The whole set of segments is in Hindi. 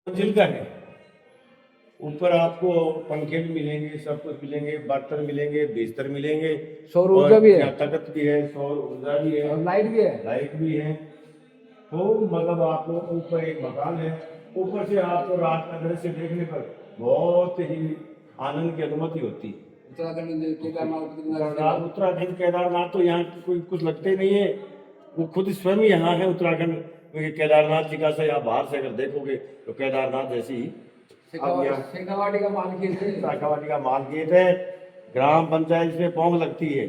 मंजिल का है। ऊपर आपको पंखे भी मिलेंगे, सब कुछ मिलेंगे, बर्तन मिलेंगे, बिस्तर मिलेंगे, सौर और ऊर्जा भी है यहाँ तख्त भी है, सौर ऊर्जा भी है, और लाइट भी है। लाइट भी है। तो मतलब आपको ऊपर एक मकान है, ऊपर से आपको रात का दृश्य देखने पर बहुत ही आनंद की अनुभूति होती है। उत्तराखंड उत्तराखंड केदारनाथ तो यहाँ कोई कुछ लगते ही नहीं है, वो खुद स्वयं यहाँ है उत्तराखंड। क्योंकि केदारनाथ जी का से आप बाहर से अगर देखोगे तो केदारनाथ जैसी अब यहाँ शेखावाटी का मालकिन है। शाखावाटी का मालकीन है। ग्राम पंचायत से पौंग लगती है,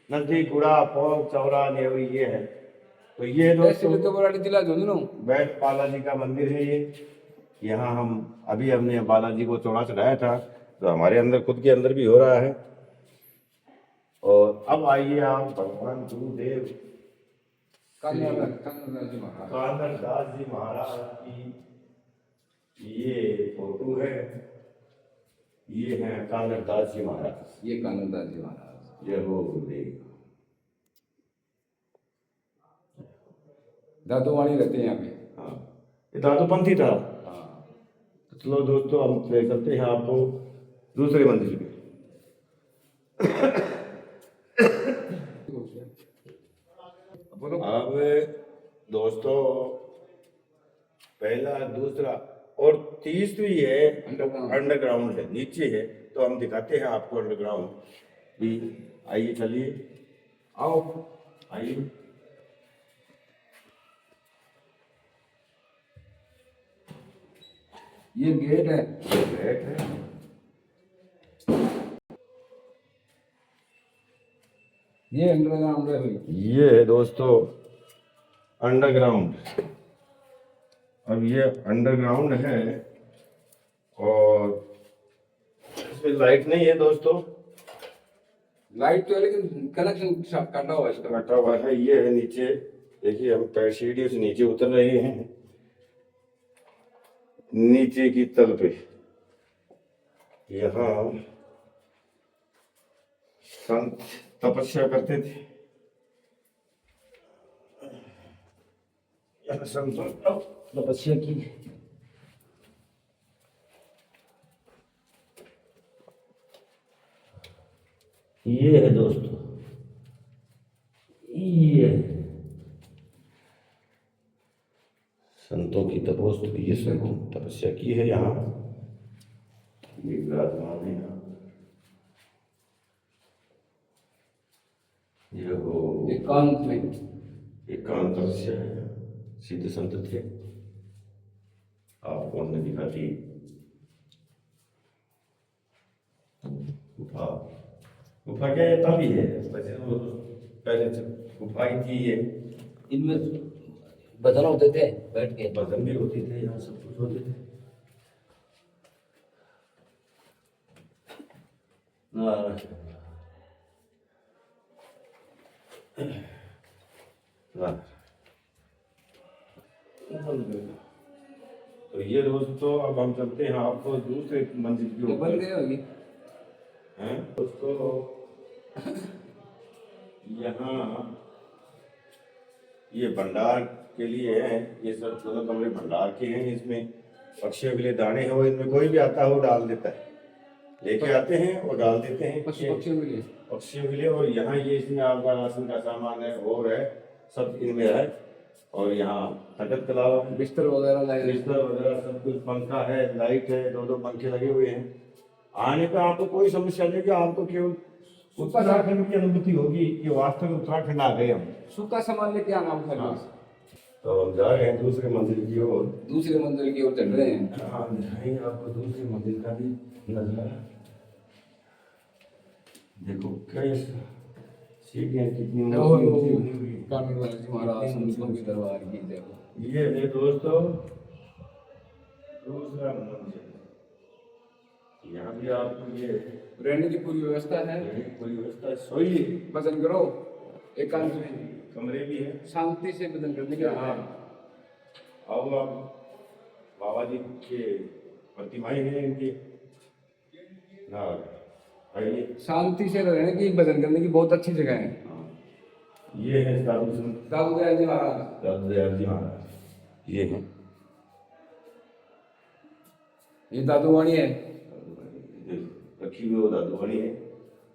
नजदीक गुड़ा पौंग चौरा नेवरी ये है। तो ये दोस्तों जिला झुंझुनू बैठ बालाजी का मंदिर है ये। यहाँ हम अभी हमने बालाजी को चौड़ा चढ़ाया था, तो हमारे अंदर खुद के अंदर भी हो रहा है। और अब आइए आप भगवान गुरुदेव कानर दास जी महाराज की ये फोटो है। ये है कानर दास जी महाराज, ये कानरदास जी महाराज। जय हो गुरुदेव। दादोवाणी रहते हैं यहाँ पे। हाँ, ये दादोपंथी था। हाँ। तो चलो दोस्तों हम ले चलते हैं आपको दूसरे मंदिर पे। अब दोस्तों पहला दूसरा और तीसरी है अंडरग्राउंड है, नीचे है। तो हम दिखाते हैं आपको अंडरग्राउंड भी। आइए चलिए, आओ आइए। ये गेट है। गेट है, ये अंडरग्राउंड है भाई। ये है दोस्तों अंडरग्राउंड। अब ये अंडरग्राउंड है और इसमें लाइट नहीं है दोस्तों। लाइट तो है लेकिन कनेक्शन काटा हुआ है इसका। कटा हुआ है। ये है नीचे, देखिए हम पैर सीढ़ियों से नीचे उतर रहे हैं, नीचे की तल पे। यहाँ संत तपस्या करते थे। यहाँ संतों ने तपस्या की। ये है दोस्तों, ये संतों की तपोस्तुति, ये संत तपस्या की है यहाँ। ये विराजमान है यहाँ। ये हो एकांत में एकांत तपस्या है, सिद्ध संत थे। आपको हमने दिखा दी गुफा। गुफा क्या है, तभी है वैसे तो पहले से गुफा ही थी ये। इनमें भजन होते थे, बैठ के भजन भी होते थे, यहाँ सब कुछ होते थे। तो ये दोस्तों अब हम चलते हैं आपको दूसरे मंदिर की बन ओर। गए होगी। हैं दोस्तों, यहाँ ये भंडार के लिए है। ये सब दोनों कमरे भंडार के हैं। इसमें पक्षियों के लिए दाने हैं, वो इनमें कोई भी आता है वो डाल देता है, लेके आते हैं और डाल देते हैं पक्षियों के लिए। पक्षियों के लिए। और यहाँ ये इसमें आपका राशन का सामान है और है, सब इनमें है। और यहाँ तखत के अलावा बिस्तर वगैरह बिस्तर वगैरह सब कुछ, पंखा है, लाइट है, दो पंखे लगे हुए हैं। आने पे आपको कोई समस्या नहीं कि आपको केवल उत्तराखंड की अनुभूति होगी कि वास्तव में उत्तराखंड आ गए हम। सूखा सामान लेके आना हम हाँ। तो हम जा रहे हैं दूसरे मंदिर की ओर। दूसरे मंदिर की ओर चल रहे हैं। हाँ, दिखाएंगे आपको दूसरे मंदिर का भी नजारा। देखो कैसा सीढ़ियाँ कितनी ऊंची बनी हुई हैं। कानरदास जी महाराज संतों के दरबार की देखो। ये है दोस्तों दूसरा मंदिर। यहाँ भी आपको ये रहने की पूरी व्यवस्था है। पूरी व्यवस्था, सोइए, भजन करो एकांत में, कमरे भी है, शांति से भजन करने के लिए। आओ आप, बाबा जी के प्रतिमाएं हैं इनकी ना, आइए। शांति से रहने की, भजन करने की बहुत अच्छी जगह है। ये है साधु संत दाऊदयाल जी महाराज। दाऊदयाल जी महाराज, ये है। ये दादूवाणी है, रखी हुई वो दादूवाणी है,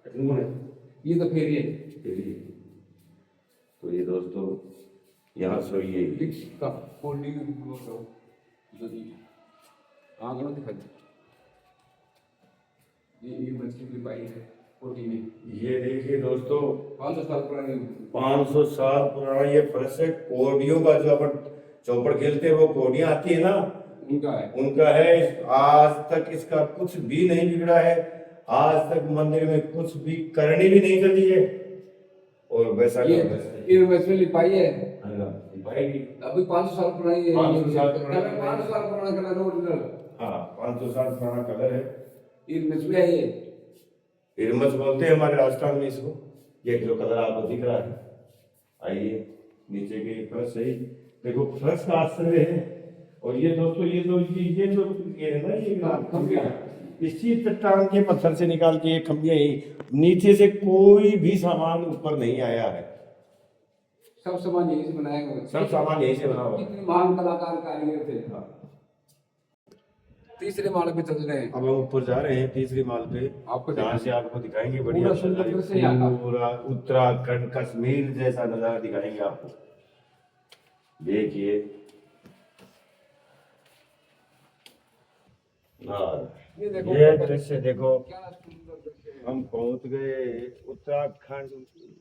कौन है? ये तो फेरी है। तेरी। तो ये दोस्तों यहाँ सोइए। का फोल्डिंग आंगनों दिखाई दे। ये मछली की पाई है कोटी में। ये देखिए दोस्तों 500 साल पुरानी। 500 साल पुराना ये फर्श है। कोडियों का जो अपन चौपड़ खेलते हैं वो कोडियां आती है ना, उनका है। उनका है। आज तक इसका कुछ भी नहीं बिगड़ा है। आज तक मंदिर में कुछ भी करनी भी नहीं चली है। और वैसा ये का वैसा मछली लिपाई है। पाएगी। अभी 500 साल पुरानी है। 500 साल पुरानी है। 500 साल पुराना कलर ओरिजिनल। हाँ 500 साल पुराना कलर है। ये मछली है। ये हिरमच बोलते हैं हमारे राजस्थान में इसको। ये जो कलर आपको दिख रहा है, आइए नीचे के फर्श है, देखो फर्श का आश्चर्य है। और ये दोस्तों ये जो ये है ना, ये खम्बिया इसी चट्टान के पत्थर से निकाल के ये खम्बिया ही, नीचे से कोई भी सामान ऊपर नहीं आया है। सब सामान यहीं से बनाया गया। सब सामान यहीं से बना हुआ है। कितने महान कलाकार कारीगर थे। हाँ। तीसरे माले पे चल रहे हैं। अब हम ऊपर जा रहे हैं तीसरी माल पे, आपको जहाँ से आपको दिखाएंगे बढ़िया पूरा सुंदर दृश्य यहाँ का। पूरा उत्तराखंड कश्मीर जैसा नजारा दिखाएंगे आपको। देखिए ये देखो ये दृश्य देखो, क्या सुंदर दृश्य है। हम पहुंच गए उत्तराखंड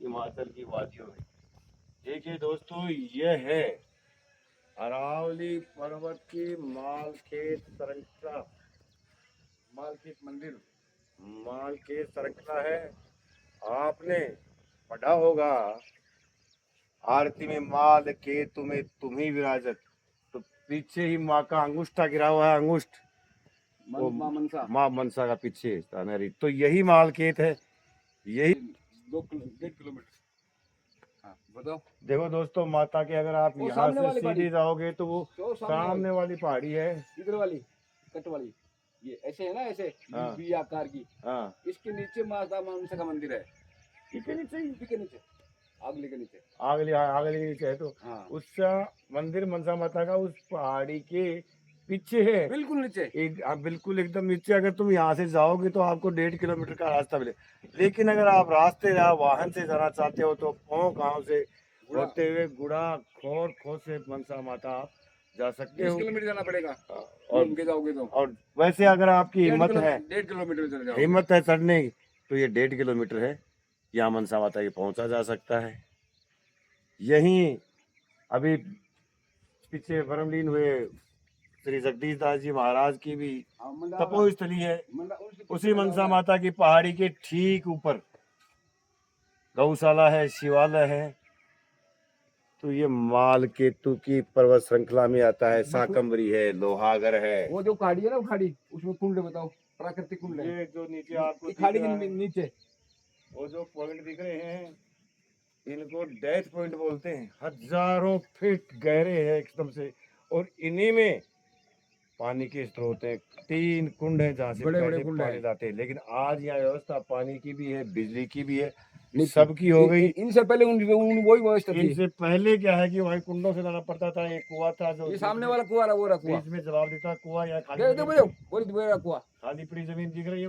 हिमाचल की वादियों में। देखिए दोस्तों ये है अरावली पर्वत की मालखेत संरचना। मालखेत मंदिर। मालखेत संरचना है। आपने पढ़ा होगा आरती में माल केतु में तुम ही विराजत, तो पीछे ही माँ का अंगूठा गिरा हुआ है। अंगूठ वो मां मनसा। माँ मनसा का पीछे स्थान, तो यही मालखेत है। यही 1.5 किलोमीटर। हाँ बताओ। देखो दोस्तों माता के, अगर आप वो यहाँ सामने से वाली सीधे पहाड़ी। जाओगे तो वो जो सामने वाली पहाड़ी है। इधर वाली कट वाली, ये ऐसे है ना, ऐसे हाँ। वी आकार की। हाँ इसके नीचे माता मनसा का मंदिर है। इसके नीचे ही, इसी के नीचे, आगले के नीचे। आगले के नीचे है। तो हाँ उसका मंदिर मनसा माता का उस पहाड़ी के पीछे है। बिल्कुल नीचे। एक बिल्कुल एकदम नीचे। अगर तुम यहाँ से जाओगे तो आपको 1.5 किलोमीटर का रास्ता मिले। लेकिन अगर आप रास्ते या वाहन से जाना चाहते हो तो पौ गांव से होते हुए गुड़ा खोर खो से मनसा माता आप जा सकते 20 हो। किलोमीटर जाना पड़ेगा और घूम के जाओगे तो। और वैसे अगर आपकी हिम्मत है, 1.5 किलोमीटर चले जाओ। हिम्मत है चढ़ने की, तो ये 1.5 किलोमीटर है। यहाँ मनसा माता की पहुंचा जा सकता है। यहीं अभी पीछे परमलीन हुए श्री जगदीश दास जी महाराज की भी तपोस्थली है। उसी मनसा माता की पहाड़ी के ठीक ऊपर गौशाला है, शिवालय है। तो ये मालकेतु की पर्वत श्रृंखला में आता है। शाकंभरी है, लोहागर है। वो जो खाड़ी है ना, वो खाड़ी, उसमें कुंड बताओ, प्राकृतिक कुंड है। ये जो नीचे आपको खाड़ी दिख रहा के है, नीचे वो जो पॉइंट दिख रहे हैं, इनको डेथ पॉइंट बोलते हैं। हजारों फीट गहरे हैं एकदम से। और इन्हीं में पानी के स्रोत हैं। 3 कुंड हैं जहाँ से बड़े-बड़े पहले कुंड पानी हैं। लाते हैं। लेकिन आज यहाँ व्यवस्था पानी की भी है, बिजली की भी है, नहीं, सबकी हो गई। इनसे पहले वही व्यवस्था थी। इनसे पहले क्या है कि वही कुंडों से लाना पड़ता था। एक कुआं था जो ये सामने वाला कुआं, वो रहा कुआं। बीच में जवाब देता कुआं, या देखो देखो, वो रहा कुआं। खाली पड़ी जमीन दिख रही है।